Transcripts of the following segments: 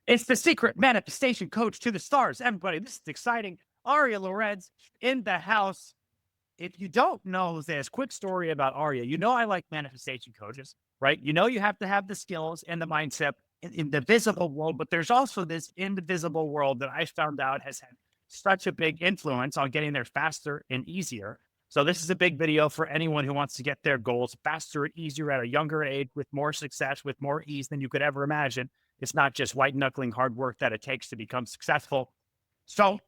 It's the secret manifestation coach to the stars. Everybody, this is exciting. Aria Lorenz in the house. If you don't know this, quick story about Aria. You know, I like manifestation coaches, right? You know, you have to have the skills and the mindset in the visible world, but there's also this invisible world that I found out has had such a big influence on getting there faster and easier. So, this is a big video for anyone who wants to get their goals faster and easier at a younger age with more success, with more ease than you could ever imagine. It's not just white knuckling hard work that it takes to become successful. So,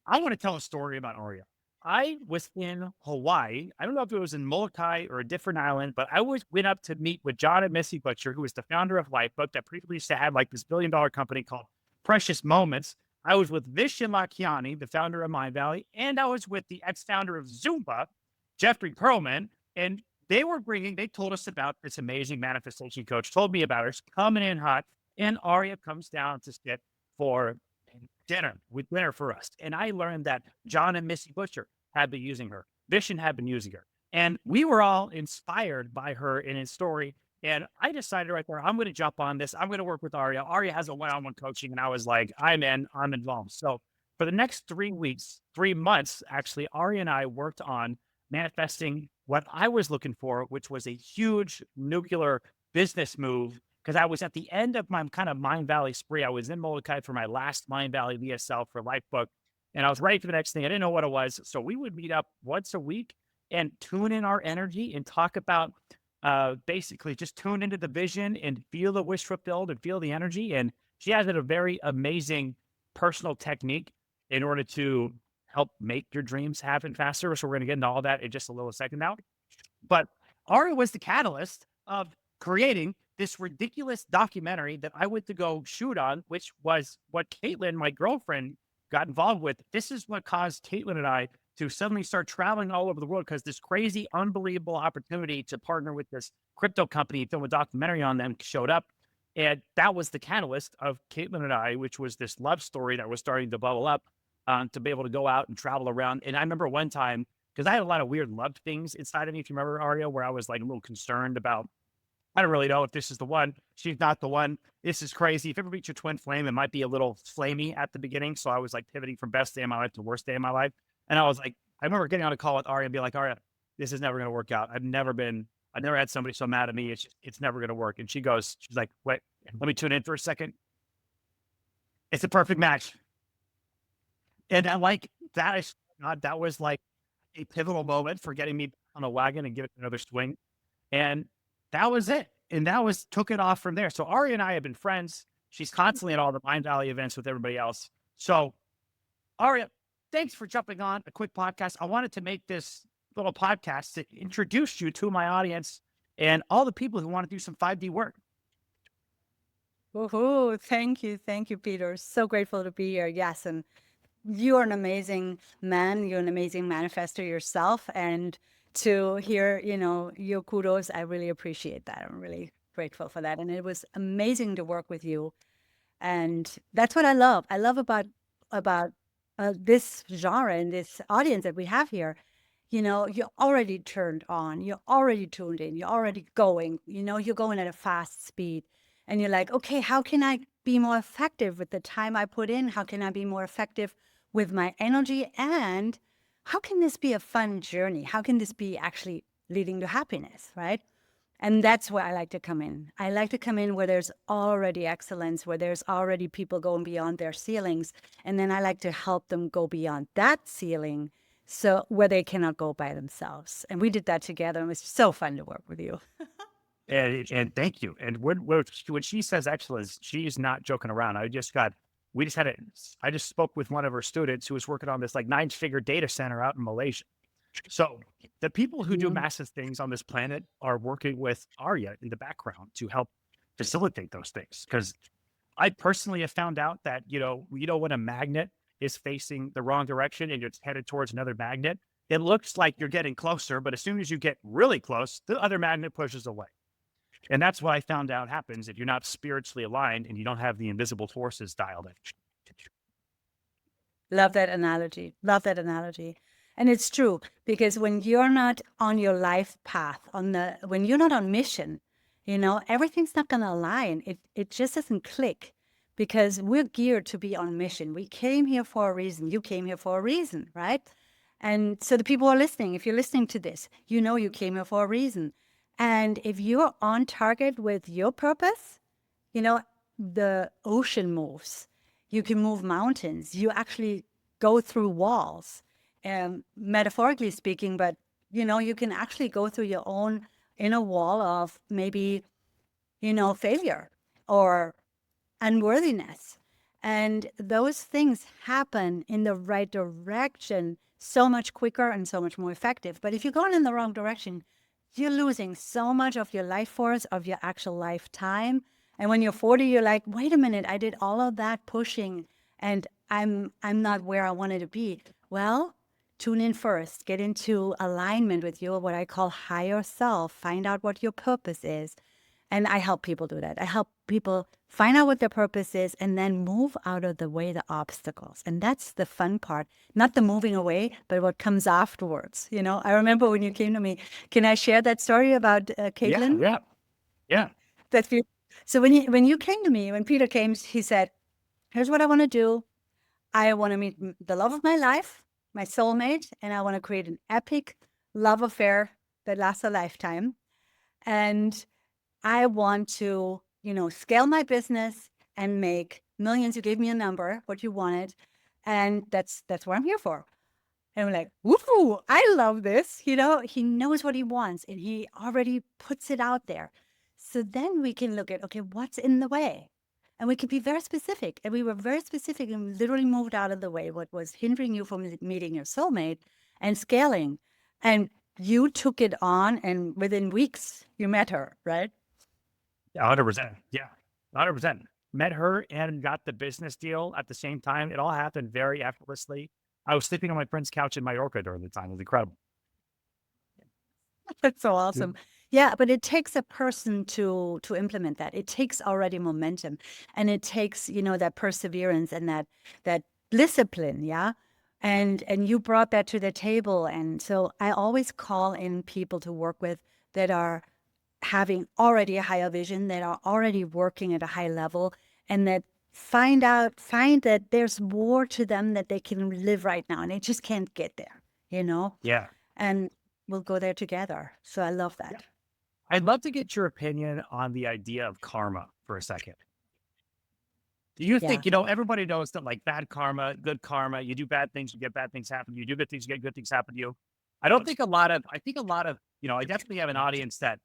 I want to tell a story about Aria. I was in Hawaii. I don't know if it was in Molokai or a different island, but went up to meet with John and Missy Butcher, who was the founder of Lifebook that previously had like this $1 billion company called Precious Moments. I was with Vishen Lakhiani, the founder of Mind Valley, and I was with the ex-founder of Zumba, Jeffrey Perlman, and they told us about this amazing manifestation coach, told me about her, she's coming in hot, and Aria comes down to sit for dinner for us. And I learned that John and Missy Butcher had been using her. Vishen had been using her. And we were all inspired by her in his story. And I decided right there, I'm going to jump on this. I'm going to work with Aria. Aria has a one-on-one coaching. And I was like, I'm in, I'm involved. So for the next 3 weeks, 3 months, actually, Aria and I worked on manifesting what I was looking for, which was a huge nuclear business move because I was at the end of my kind of Mind Valley spree. I was in Molokai for my last Mind Valley VSL for Lifebook, and I was ready for the next thing. I didn't know what it was. So we would meet up once a week and tune in our energy and talk about basically just tune into the vision and feel the wish fulfilled and feel the energy. And she has a very amazing personal technique in order to help make your dreams happen faster. So we're going to get into all that in just a little second now. But Aria was the catalyst of creating this ridiculous documentary that I went to go shoot on, which was what Caitlin, my girlfriend, got involved with. This is what caused Caitlin and I to suddenly start traveling all over the world because this crazy, unbelievable opportunity to partner with this crypto company, film a documentary on them showed up. And that was the catalyst of Caitlin and I, which was this love story that was starting to bubble up to be able to go out and travel around. And I remember one time, because I had a lot of weird love things inside of me, if you remember, Aria, where I was like a little concerned about I don't really know if this is the one. She's not the one. This is crazy. If you ever reach your twin flame, it might be a little flamey at the beginning. So I was like pivoting from best day of my life to worst day of my life. And I was like, I remember getting on a call with Aria and be like, Aria, this is never going to work out. I've never had somebody so mad at me. It's never going to work. And she's like, wait, let me tune in for a second. It's a perfect match. And I like that. God, that was like a pivotal moment for getting me on a wagon and give it another swing. And that was it. And took it off from there. So Ari and I have been friends. She's constantly at all the Mind Valley events with everybody else. So Aria, thanks for jumping on a quick podcast. I wanted to make this little podcast to introduce you to my audience and all the people who want to do some 5D work. Woohoo. Thank you. Thank you, Peter. So grateful to be here. Yes. And you're an amazing man. You're an amazing manifester yourself. And to hear, your kudos, I really appreciate that. I'm really grateful for that. And it was amazing to work with you. And that's what I love. I love about this genre and this audience that we have here. You're already turned on. You're already tuned in. You're already going. You're going at a fast speed. And you're like, okay, how can I be more effective with the time I put in? How can I be more effective with my energy? And how can this be a fun journey? How can this be actually leading to happiness, right? And that's where I like to come in. I like to come in where there's already excellence, where there's already people going beyond their ceilings. And then I like to help them go beyond that ceiling so where they cannot go by themselves. And we did that together. And it was so fun to work with you. And thank you. And when she says excellence, she's not joking around. I just spoke with one of her students who was working on this like 9-figure data center out in Malaysia. So the people who do Yeah. massive things on this planet are working with Arya in the background to help facilitate those things. Because I personally have found out that, when a magnet is facing the wrong direction and it's headed towards another magnet, it looks like you're getting closer, but as soon as you get really close, the other magnet pushes away. And that's what I found out happens if you're not spiritually aligned and you don't have the invisible forces dialed in. Love that analogy. Love that analogy. And it's true because when you're not on your life path, when you're not on mission, everything's not going to align. It just doesn't click because we're geared to be on mission. We came here for a reason. You came here for a reason, right? And so the people who are listening, if you're listening to this, you know you came here for a reason. And if you're on target with your purpose, you know, the ocean moves. You can move mountains. You actually go through walls, metaphorically speaking, but you know, you can actually go through your own inner wall of maybe, you know, failure or unworthiness. And those things happen in the right direction so much quicker and so much more effective. But if you're going in the wrong direction, you're losing so much of your life force, of your actual lifetime. And when you're 40, you're like, wait a minute, I did all of that pushing and I'm not where I wanted to be. Well, tune in first, get into alignment with your what I call higher self, find out what your purpose is. And I help people do that. I help people find out what their purpose is and then move out of the way the obstacles. And that's the fun part, not the moving away, but what comes afterwards. You know, I remember when you came to me, can I share that story about Caitlin? Yeah. That's beautiful. So when you came to me, when Peter came, he said, here's what I want to do. I want to meet the love of my life, my soulmate, and I want to create an epic love affair that lasts a lifetime. And I want to, you know, scale my business and make millions. You gave me a number, what you wanted. And that's what I'm here for. And I'm like, woohoo, I love this. You know, he knows what he wants and he already puts it out there. So then we can look at, okay, what's in the way? And we can be very specific. And we were very specific and literally moved out of the way what was hindering you from meeting your soulmate and scaling. And you took it on, and within weeks, you met her, right? 100%. Yeah, 100%. Met her and got the business deal at the same time. It all happened very effortlessly. I was sleeping on my friend's couch in Mallorca during the time. It was incredible. That's so awesome. Yeah, but it takes a person to implement that. It takes already momentum, and it takes, you know, that perseverance and that discipline, yeah? And you brought that to the table. And so I always call in people to work with that are having already a higher vision, that are already working at a high level, and that find that there's more to them that they can live right now, and they just can't get there, you know? Yeah. And we'll go there together. So I love that. Yeah. I'd love to get your opinion on the idea of karma for a second. Do you think, Yeah. you know, everybody knows that like bad karma, good karma, you do bad things, you get bad things happen to you, do good things, you get good things happen to you. I think a lot of, you know, I definitely have an audience that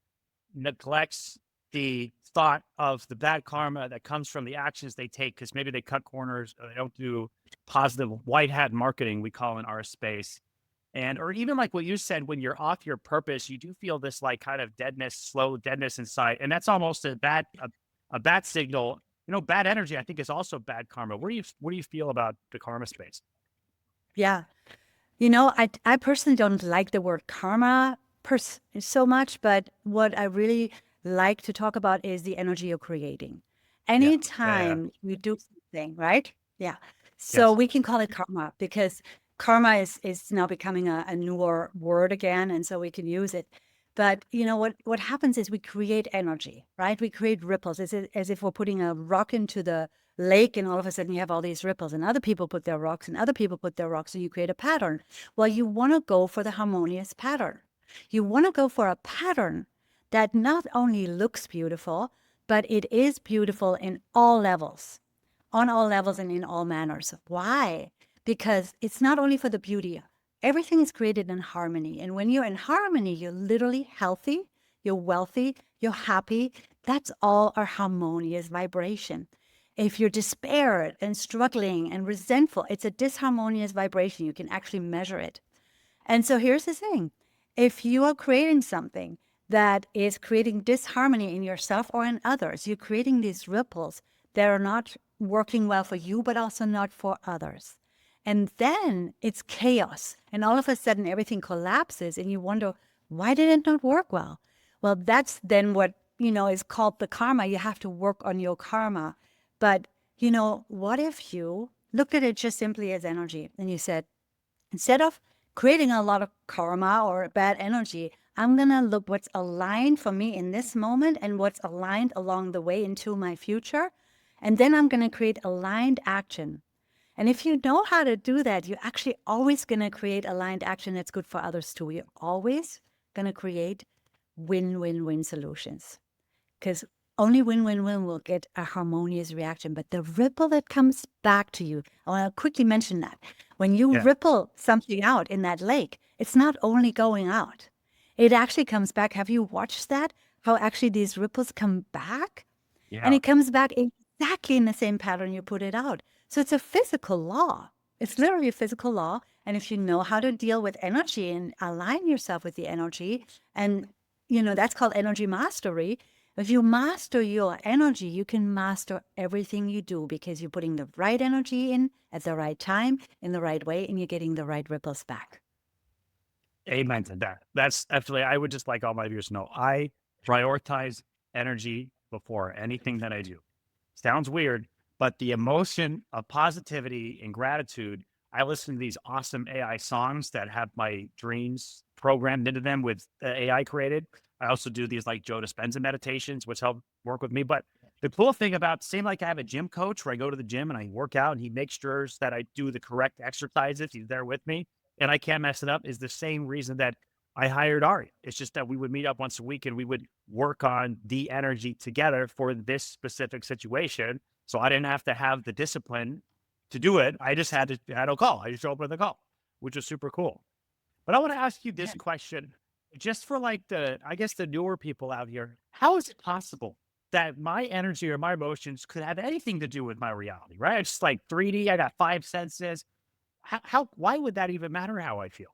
neglects the thought of the bad karma that comes from the actions they take because maybe they cut corners or they don't do positive white hat marketing, we call in our space. And or even like what you said, when you're off your purpose, you do feel this like kind of deadness, slow deadness inside. And that's almost a bad signal. You know, bad energy, I think, is also bad karma. What do you feel about the karma space? Yeah. You know, I personally don't like the word karma so much, but what I really like to talk about is the energy you're creating. Anytime you do something, right? Yeah. So Yes. we can call it karma because karma is now becoming a newer word again, and so we can use it. But you know what happens is we create energy, right? We create ripples. It's as if we're putting a rock into the lake, and all of a sudden you have all these ripples, and other people put their rocks, and other people put their rocks, so you create a pattern. Well, you want to go for the harmonious pattern. You want to go for a pattern that not only looks beautiful, but it is beautiful in all levels, on all levels and in all manners. Why? Because it's not only for the beauty. Everything is created in harmony. And when you're in harmony, you're literally healthy, you're wealthy, you're happy. That's all our harmonious vibration. If you're despaired and struggling and resentful, it's a disharmonious vibration. You can actually measure it. And so here's the thing. If you are creating something that is creating disharmony in yourself or in others, you're creating these ripples that are not working well for you, but also not for others. And then it's chaos. And all of a sudden, everything collapses and you wonder, why did it not work well? Well, that's then what, you know, is called the karma. You have to work on your karma. But, you know, what if you looked at it just simply as energy and you said, instead of creating a lot of karma or bad energy, I'm going to look what's aligned for me in this moment and what's aligned along the way into my future. And then I'm going to create aligned action. And if you know how to do that, you're actually always going to create aligned action that's good for others too. You're always going to create win-win-win solutions, because only win-win-win will get a harmonious reaction. But the ripple that comes back to you, I want to quickly mention that. When you Yeah. ripple something out in that lake, it's not only going out. It actually comes back. Have you watched that? How actually these ripples come back? And Yeah. it comes back exactly in the same pattern you put it out. So it's a physical law. It's literally a physical law. And if you know how to deal with energy and align yourself with the energy, and that's called energy mastery. If you master your energy, you can master everything you do, because you're putting the right energy in at the right time, in the right way, and you're getting the right ripples back. Amen to that. That's actually, I would just like all my viewers to know, I prioritize energy before anything that I do. Sounds weird, but the emotion of positivity and gratitude, I listen to these awesome AI songs that have my dreams programmed into them with the AI created. I also do these like Joe Dispenza meditations, which help work with me. But the cool thing about, same like I have a gym coach where I go to the gym and I work out and he makes sure that I do the correct exercises. He's there with me and I can't mess it up, is the same reason that I hired Ari. It's just that we would meet up once a week and we would work on the energy together for this specific situation. So I didn't have to have the discipline to do it. I just had a call. I just showed up with a call, which was super cool. But I want to ask you this question, just for like I guess the newer people out here. How is it possible that my energy or my emotions could have anything to do with my reality? Right? It's just like 3D. I got five senses. Why would that even matter how I feel?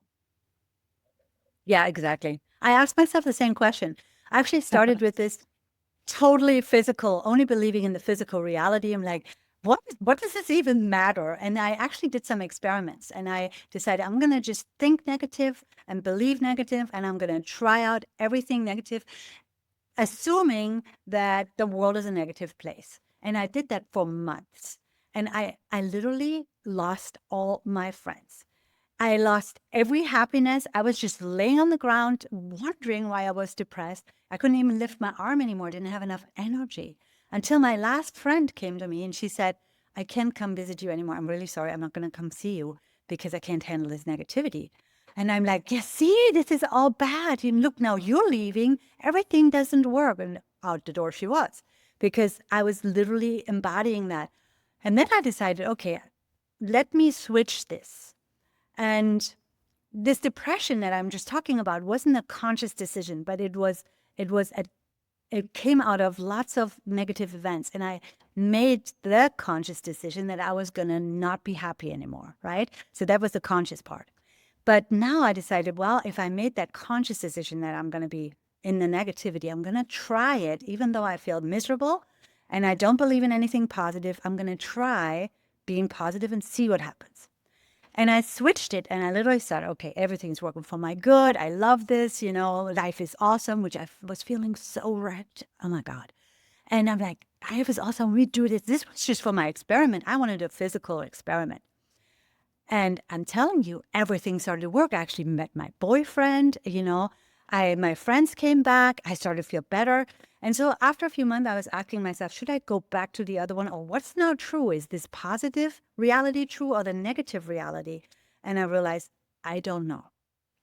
Yeah, exactly. I asked myself the same question. I actually started with this totally physical, only believing in the physical reality. I'm like, what does this even matter? And I actually did some experiments and I decided I'm going to just think negative and believe negative, and I'm going to try out everything negative, assuming that the world is a negative place. And I did that for months. And I literally lost all my friends. I lost every happiness. I was just laying on the ground, wondering why I was depressed. I couldn't even lift my arm anymore. Didn't have enough energy. Until my last friend came to me and she said, I can't come visit you anymore. I'm really sorry. I'm not going to come see you because I can't handle this negativity. And I'm like, yeah, see, this is all bad. And look, now you're leaving. Everything doesn't work. And out the door she was, because I was literally embodying that. And then I decided, okay, let me switch this. And this depression that I'm just talking about wasn't a conscious decision, but it came out of lots of negative events. And I made the conscious decision that I was going to not be happy anymore, right? So that was the conscious part. But now I decided, well, if I made that conscious decision that I'm going to be in the negativity, I'm going to try it, even though I feel miserable and I don't believe in anything positive. I'm going to try being positive and see what happens. And I switched it and I literally said, okay, everything's working for my good. I love this, life is awesome, which I was feeling so wrecked. Oh my God. And I'm like, life is awesome. We do this. This was just for my experiment. I wanted a physical experiment. And I'm telling you, everything started to work. I actually met my boyfriend, my friends came back. I started to feel better. And so after a few months, I was asking myself, should I go back to the other one, or what's now true? Is this positive reality true or the negative reality? And I realized, I don't know.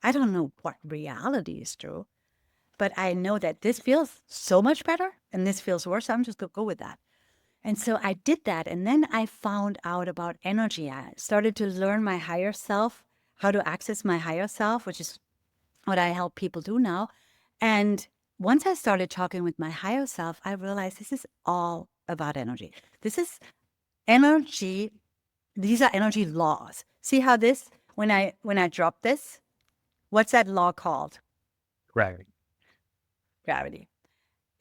I don't know what reality is true, but I know that this feels so much better and this feels worse. So I'm just going to go with that. And so I did that. And then I found out about energy. I started to learn my higher self, how to access my higher self, which is what I help people do now. And once I started talking with my higher self, I realized this is all about energy. This is energy. These are energy laws. See how when I drop this, what's that law called? Gravity. Gravity.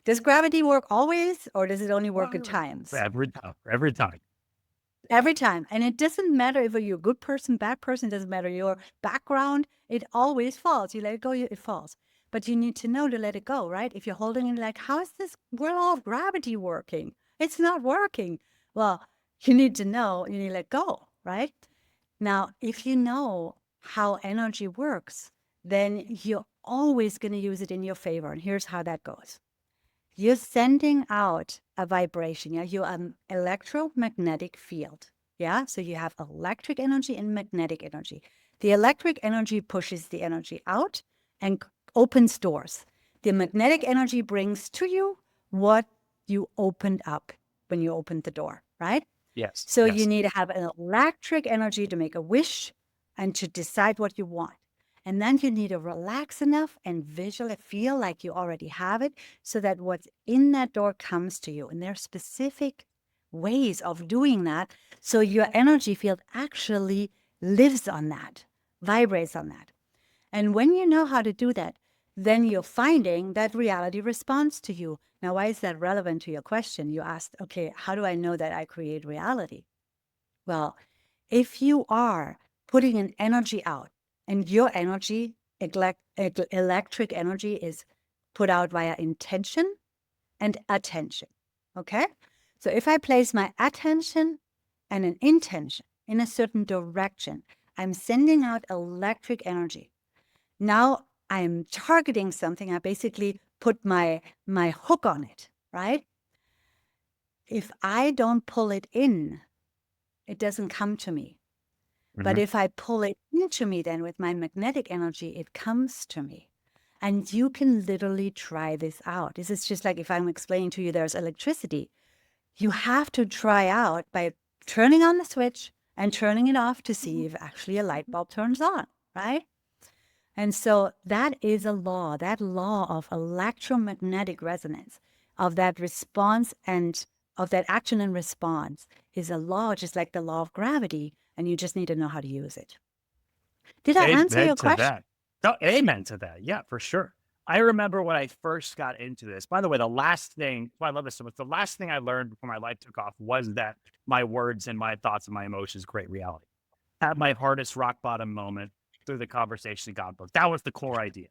Does gravity work always, or does it only work at times? Every time. Every time. Every time. And it doesn't matter if you're a good person, bad person, it doesn't matter your background, it always falls. You let it go, it falls. But you need to know to let it go, right? If you're holding it like, how is this law of gravity working? It's not working. Well, you need to know, you need to let go, right? Now, if you know how energy works, then you're always going to use it in your favor. And here's how that goes. you're sending out a vibration. Yeah, you're an electromagnetic field. Yeah, so you have electric energy and magnetic energy. The electric energy pushes the energy out and opens doors. The magnetic energy brings to you what you opened up when you opened the door, right? Yes. So you Yes. need to have an electric energy to make a wish and to decide what you want. And then you need to relax enough and visually feel like you already have it so that what's in that door comes to you. And there are specific ways of doing that. So your energy field actually lives on that, vibrates on that. And when you know how to do that, then you're finding that reality responds to you. Now, why is that relevant to your question? You asked, okay, how do I know that I create reality? Well, if you are putting an energy out and your energy, electric energy, is put out via intention and attention. Okay? So if I place my attention and an intention in a certain direction, I'm sending out electric energy. Now I'm targeting something. I basically put my hook on it, right? If I don't pull it in, it doesn't come to me. But Mhm. if I pull it into me, then with my magnetic energy, it comes to me. And you can literally try this out. This is just like if I'm explaining to you there's electricity. You have to try out by turning on the switch and turning it off to see if actually a light bulb turns on, right? And so that is a law, that law of electromagnetic resonance, of that response and of that action and response is a law, just like the law of gravity, and you just need to know how to use it. Did I answer Amen your to question? that. No, amen to that. Yeah, for sure. I remember when I first got into this. By the way, the last thing, well, I love this so much. The last thing I learned before my life took off was that my words and my thoughts and my emotions create reality. At my hardest rock bottom moment through the Conversation God book, that was the core idea,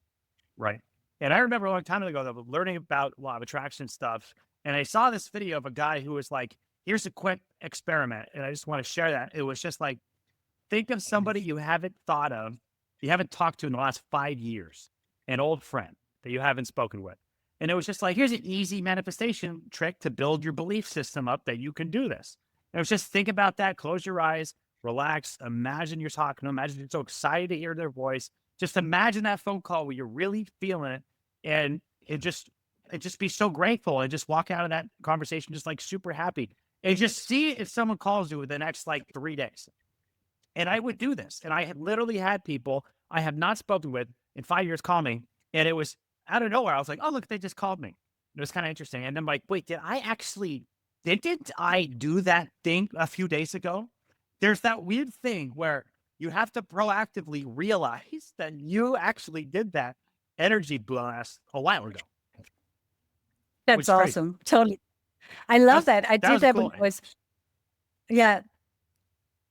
right? And I remember a long time ago, though, learning about law of attraction stuff, and I saw this video of a guy who was like, "Here's a quick experiment," and I just want to share that. It was just like, think of somebody you haven't thought of, you haven't talked to in the last 5 years, an old friend that you haven't spoken with. And it was just like, here's an easy manifestation trick to build your belief system up that you can do this. And it was just think about that, close your eyes, relax, imagine you're talking to them, imagine you're so excited to hear their voice. Just imagine that phone call where you're really feeling it and it just be so grateful and just walk out of that conversation just like super happy. And just see if someone calls you in the next like 3 days. And I would do this. And I had literally had people I have not spoken with in 5 years call me. And it was out of nowhere. I was like, oh, look, they just called me. It was kind of interesting. And I'm like, wait, didn't I do that thing a few days ago? There's that weird thing where you have to proactively realize that you actually did that energy blast a while ago, which That's is crazy. awesome. Totally. I love That's, that. I that did was that when cool. I was, yeah,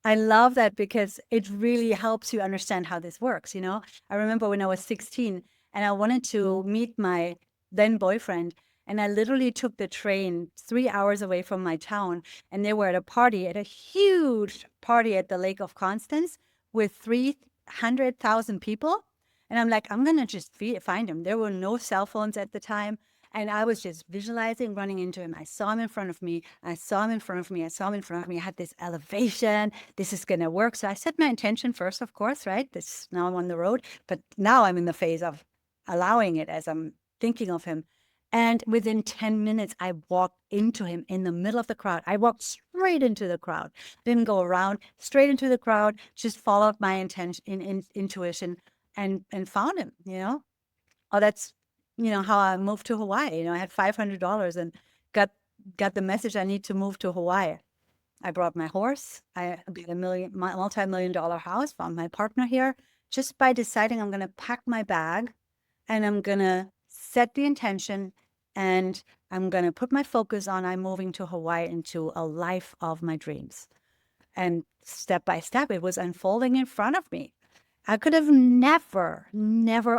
I love that because it really helps you understand how this works. I remember when I was 16 and I wanted to meet my then boyfriend, and I literally took the train 3 hours away from my town, and they were at a huge party at the Lake of Constance with 300,000 people. And I'm like, I'm going to just find him. There were no cell phones at the time. And I was just visualizing running into him. I saw him in front of me. I saw him in front of me. I saw him in front of me. I had this elevation. This is going to work. So I set my intention first, of course, right? This now I'm on the road, but now I'm in the phase of allowing it as I'm thinking of him. And within 10 minutes, I walked into him in the middle of the crowd. I walked straight into the crowd, didn't go around, straight into the crowd, just followed my intuition and found him. Oh, that's, how I moved to Hawaii. I had $500 and got the message I need to move to Hawaii. I brought my horse. I got a multi-million dollar house, found my partner here just by deciding I'm going to pack my bag and I'm going to set the intention and I'm going to put my focus on I'm moving to Hawaii into a life of my dreams. And step by step, it was unfolding in front of me. I could have never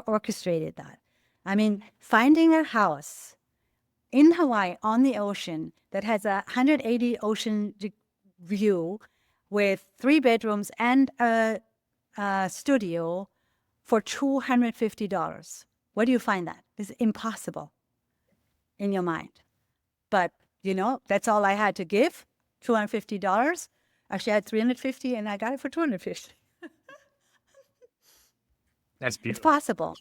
orchestrated that. I mean, finding a house in Hawaii on the ocean that has a 180 ocean view with 3 bedrooms and a studio for $250. Where do you find that? It's impossible. in your mind. But, that's all I had to give, $250. Actually, I had 350 and I got it for 250. That's It's beautiful. possible.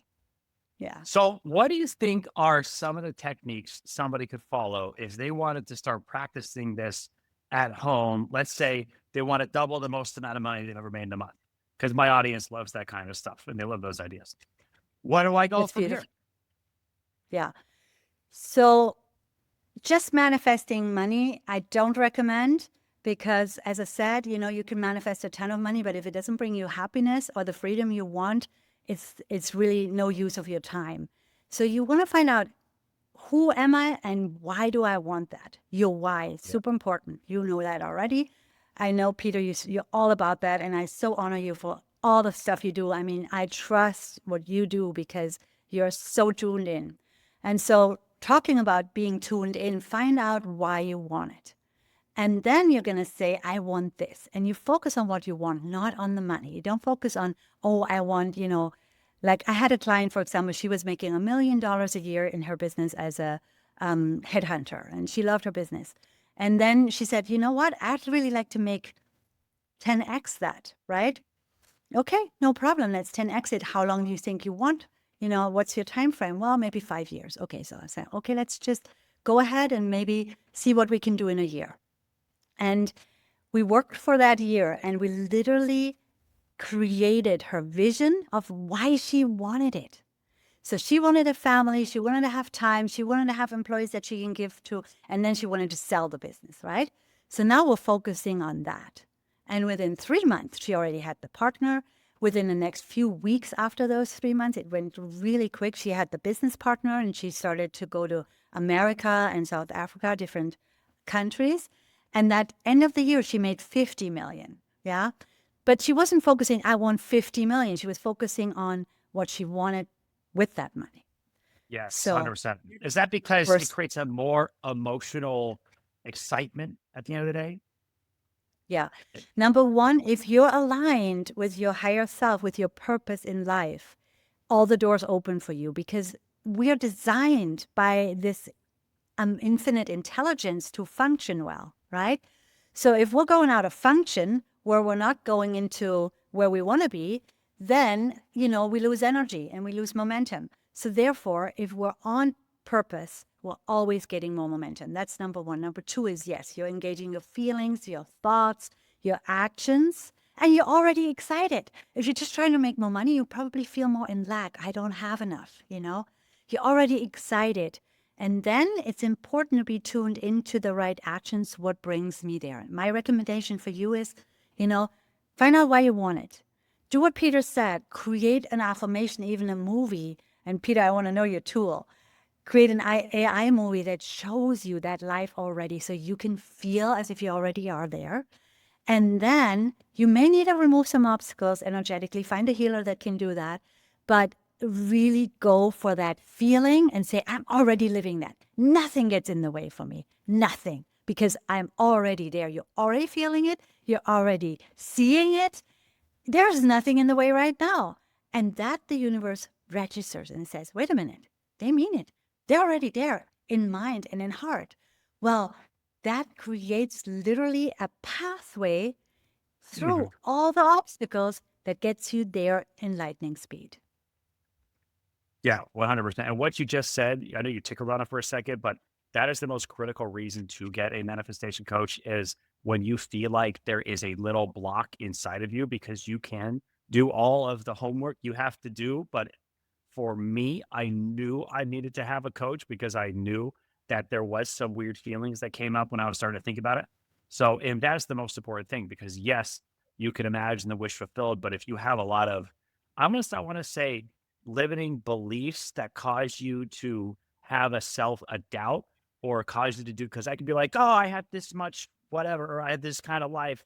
Yeah. So, what do you think are some of the techniques somebody could follow if they wanted to start practicing this at home? Let's say they want to double the most amount of money they've ever made in a month, because my audience loves that kind of stuff and they love those ideas. Where do I go It's from here? beautiful. Yeah. So just manifesting money, I don't recommend because, as I said, you can manifest a ton of money, but if it doesn't bring you happiness or the freedom you want, it's really no use of your time. So you want to find out, who am I and why do I want that? Your why is Yeah. super important. You know that already. I know, Peter, you're all about that, and I so honor you for all the stuff you do. I mean, I trust what you do because you're so tuned in. And so, talking about being tuned in, find out why you want it. And then you're going to say, I want this. And you focus on what you want, not on the money. You don't focus on, oh, I want, like I had a client, for example, she was making $1 million a year in her business as a headhunter, and she loved her business. And then she said, you know what? I'd really like to make 10x that, right? Okay, no problem. Let's 10x it. How long do you think you want? What's your time frame? Well, maybe 5 years. Okay, so I said, okay, let's just go ahead and maybe see what we can do in a year. And we worked for that year, and we literally created her vision of why she wanted it. So she wanted a family, she wanted to have time, she wanted to have employees that she can give to, and then she wanted to sell the business, right? So now we're focusing on that. And within 3 months, she already had the partner. Within the next few weeks after those 3 months, it went really quick. She had the business partner and she started to go to America and South Africa, different countries. And that end of the year, she made 50 million. Yeah. But she wasn't focusing, I want 50 million. She was focusing on what she wanted with that money. Yes, So 100%. Is that because it first, creates a more emotional excitement at the end of the day? yeah. Number one, if you're aligned with your higher self, with your purpose in life, all the doors open for you because we are designed by this infinite intelligence to function well, right? So if we're going out of function where we're not going into where we want to be, then, we lose energy and we lose momentum. So therefore, if we're on purpose, we're always getting more momentum. That's number one. Number two is, yes, you're engaging your feelings, your thoughts, your actions, and you're already excited. If you're just trying to make more money, you probably feel more in lack. I don't have enough, You're already excited. And then it's important to be tuned into the right actions. What brings me there? My recommendation for you is, find out why you want it. Do what Peter said. Create an affirmation, even a movie. And Peter, I want to know your tool. Create an AI movie that shows you that life already so you can feel as if you already are there. And then you may need to remove some obstacles energetically. Find a healer that can do that. But really go for that feeling and say, I'm already living that. Nothing gets in the way for me. Nothing. Because I'm already there. You're already feeling it. You're already seeing it. There's nothing in the way right now. And that the universe registers and says, wait a minute. They mean it. They're already there in mind and in heart. Well, that creates literally a pathway through all the obstacles that gets you there in lightning speed. Yeah, 100%. And what you just said, I know you tickled on it for a second, but that is the most critical reason to get a manifestation coach is when you feel like there is a little block inside of you because you can do all of the homework you have to do. But for me, I knew I needed to have a coach because I knew that there was some weird feelings that came up when I was starting to think about it. So, and that's the most important thing because yes, you can imagine the wish fulfilled, but if you have a lot of, I want to say limiting beliefs that cause you to have a doubt or cause you to do, because I could be like, oh, I have this much whatever, or I have this kind of life.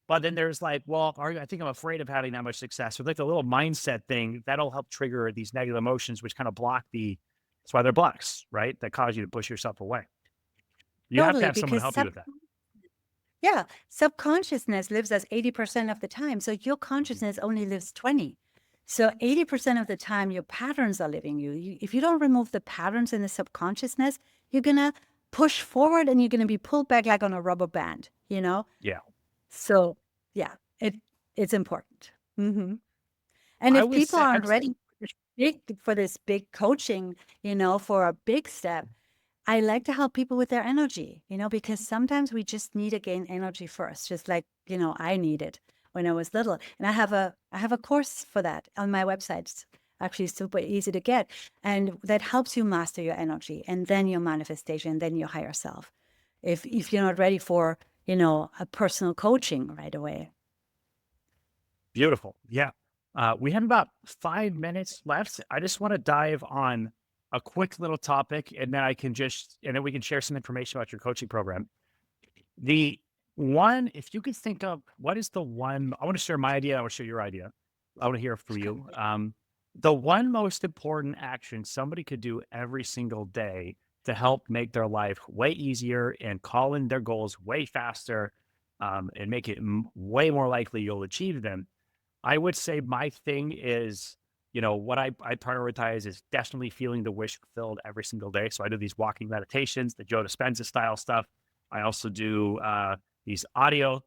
But then there's like, well, I think I'm afraid of having that much success. So like the little mindset thing that'll help trigger these negative emotions, which kind of block that's why they're blocks, right? That cause you to push yourself away. You have to Totally, have someone to because help you with that. subconsciousness lives as 80% of the time. So your Mhm. consciousness only lives 20. So 80% of the time, your patterns are living you. If you don't remove the patterns in the subconsciousness, you're going to push forward and you're going to be pulled back like on a rubber band, you know? Yeah. So yeah, it's important. hmm And I if would people say, aren't ready for this big coaching, for a big step, I like to help people with their energy, because sometimes we just need to gain energy first, just like, I needed when I was little. And I have a course for that on my website. It's actually super easy to get. And that helps you master your energy and then your manifestation, then your higher self. If you're not ready for, a personal coaching right away. beautiful. Yeah. We have about 5 minutes left. I just want to dive on a quick little topic, and then we can share some information about your coaching program. The one, if you could think of what is the one, I want to share my idea. I want to share your idea. I want to hear from you. The one most important action somebody could do every single day to help make their life way easier and call in their goals way faster, and make it way more likely you'll achieve them. I would say my thing is, what I prioritize is definitely feeling the wish fulfilled every single day. So I do these walking meditations, the Joe Dispenza style stuff. I also do these audio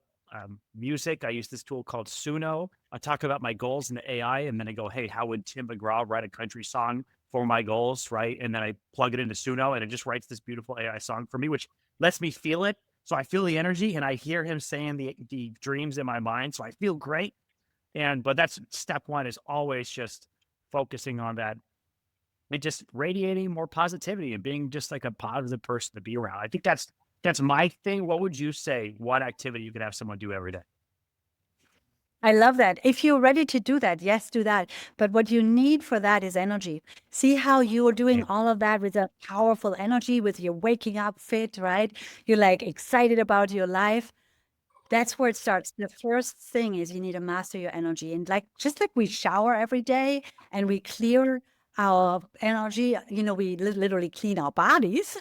music. I use this tool called Suno. I talk about my goals in the AI, and then I go, hey, how would Tim McGraw write a country song for my goals, right? And then I plug it into Suno, and it just writes this beautiful AI song for me, which lets me feel it. So I feel the energy, and I hear him saying the dreams in my mind. So I feel great. But that's step one, is always just focusing on that and just radiating more positivity and being just like a positive person to be around. I think that's my thing. What would you say? What activity you could have someone do every day? I love that. If you're ready to do that, yes, do that. But what you need for that is energy. See how you're doing Yeah. all of that with a powerful energy, with your waking up fit, right? You're like excited about your life. That's where it starts. The first thing is you need to master your energy. And just like we shower every day and we clear our energy, we literally clean our bodies.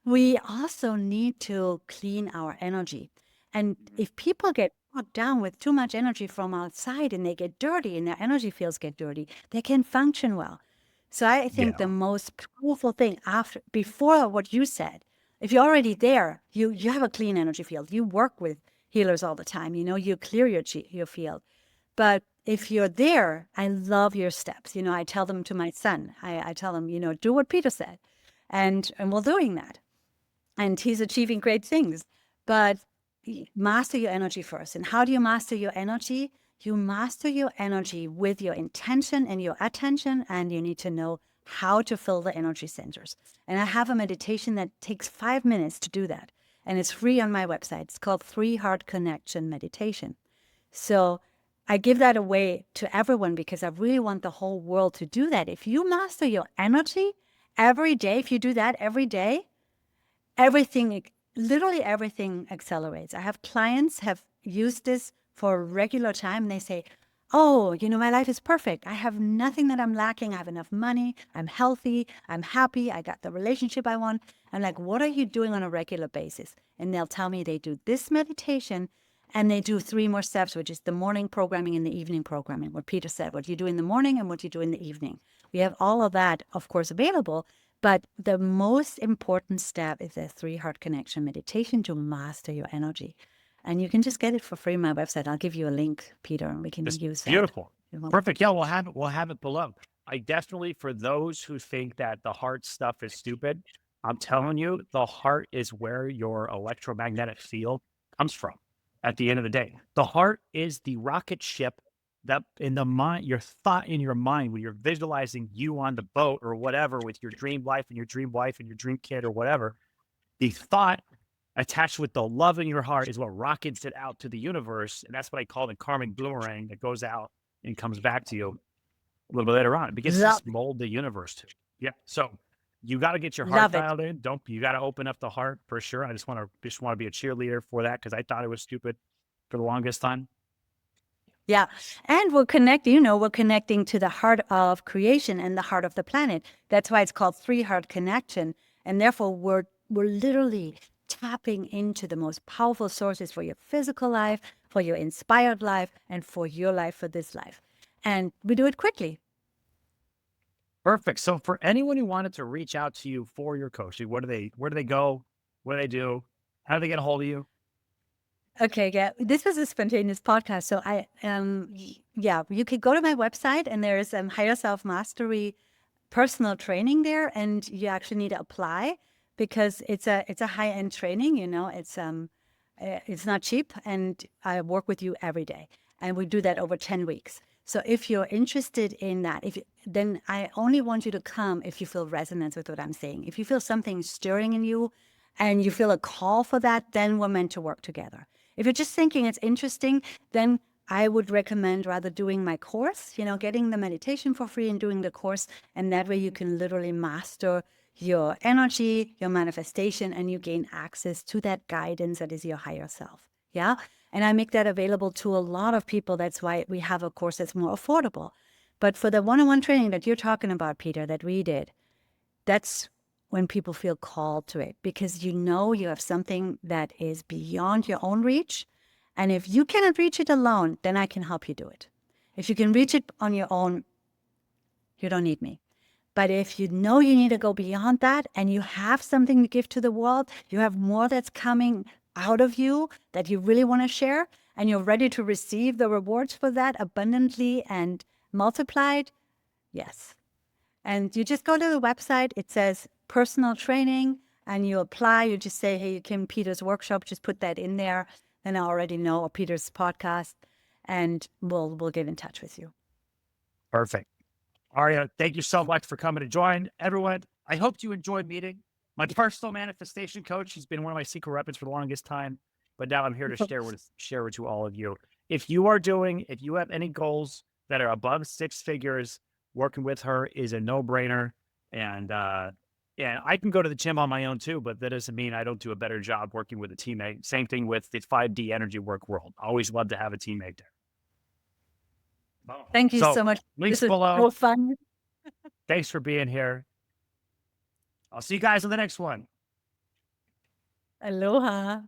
We also need to clean our energy. And if people get bogged down with too much energy from outside and they get dirty and their energy fields get dirty, they can function well. So I think the Yeah. most powerful thing before what you said, if you're already there, you have a clean energy field. You work with healers all the time, you clear your field. But if you're there, I love your steps. I tell them to my son. I tell him, do what Peter said. And we're doing that, and he's achieving great things. But master your energy first. And how do you master your energy? You master your energy with your intention and your attention, and you need to know how to fill the energy centers. And I have a meditation that takes 5 minutes to do that. And it's free on my website. It's called 3 Heart Connection Meditation. So I give that away to everyone because I really want the whole world to do that. If you master your energy every day, if you do that every day, everything, literally everything accelerates. I have clients have used this for regular time. They say, oh, my life is perfect. I have nothing that I'm lacking. I have enough money. I'm healthy. I'm happy. I got the relationship I want. I'm like, what are you doing on a regular basis? And they'll tell me they do this meditation and they do 3 more steps, which is the morning programming and the evening programming. What Peter said, what you do in the morning and what you do in the evening. We have all of that, of course, available. But the most important step is a 3 Heart Connection meditation to master your energy. And you can just get it for free on my website. I'll give you a link, Peter, and we can Just use that. beautiful. Perfect. Yeah, we'll have it below. I definitely, for those who think that the heart stuff is stupid, I'm telling you, the heart is where your electromagnetic field comes from. At the end of the day, the heart is the rocket ship that in the mind, your thought in your mind, when you're visualizing you on the boat or whatever with your dream life and your dream wife and your dream kid or whatever, the thought attached with the love in your heart is what rockets it out to the universe. And that's what I call the karmic boomerang that goes out and comes back to you a little bit later on. It begins to Love just it. mold the universe too. Yeah. So you got to get your heart Love it. dialed in. You got to open up the heart for sure. I just want to be a cheerleader for that because I thought it was stupid for the longest time. Yeah. And we're connecting to the heart of creation and the heart of the planet. That's why it's called 3 Heart Connection. And therefore, we're literally tapping into the most powerful sources for your physical life, for your inspired life, and for your life, for this life. and we do it quickly. Perfect. So for anyone who wanted to reach out to you for your coaching, where do they go? What do they do? How do they get a hold of you? Okay, yeah, this was a spontaneous podcast. So yeah, you could go to my website and there's Higher Self Mastery personal training there, and you actually need to apply because it's a high end training. It's not cheap, and I work with you every day, and we do that over 10 weeks. So if you're interested in that, then I only want you to come if you feel resonance with what I'm saying. If you feel something stirring in you and you feel a call for that, then we're meant to work together. If you're just thinking it's interesting, then I would recommend rather doing my course, getting the meditation for free and doing the course. And that way you can literally master your energy, your manifestation, and you gain access to that guidance that is your higher self. Yeah. And I make that available to a lot of people. That's why we have a course that's more affordable. But for the one-on-one training that you're talking about, Peter, that we did, that's when people feel called to it because you have something that is beyond your own reach. And if you cannot reach it alone, then I can help you do it. If you can reach it on your own, you don't need me. But if you know you need to go beyond that and you have something to give to the world, you have more that's coming out of you that you really want to share, and you're ready to receive the rewards for that abundantly and multiplied, yes. And you just go to the website, it says personal training, and you apply. You just say, hey, Kim, Peter's workshop, just put that in there. Then I already know, or Peter's podcast, and we'll get in touch with you. Perfect. Aria, thank you so much for coming to join. Everyone, I hope you enjoyed meeting my personal manifestation coach. He's been one of my secret weapons for the longest time, but now I'm here to share with you all of you. If you have any goals that are above 6 figures, working with her is a no-brainer. And I can go to the gym on my own too, but that doesn't mean I don't do a better job working with a teammate. Same thing with the 5D energy work world. Always love to have a teammate there. Thank you so much. Links This is below. so fun. Thanks for being here. I'll see you guys on the next one. Aloha.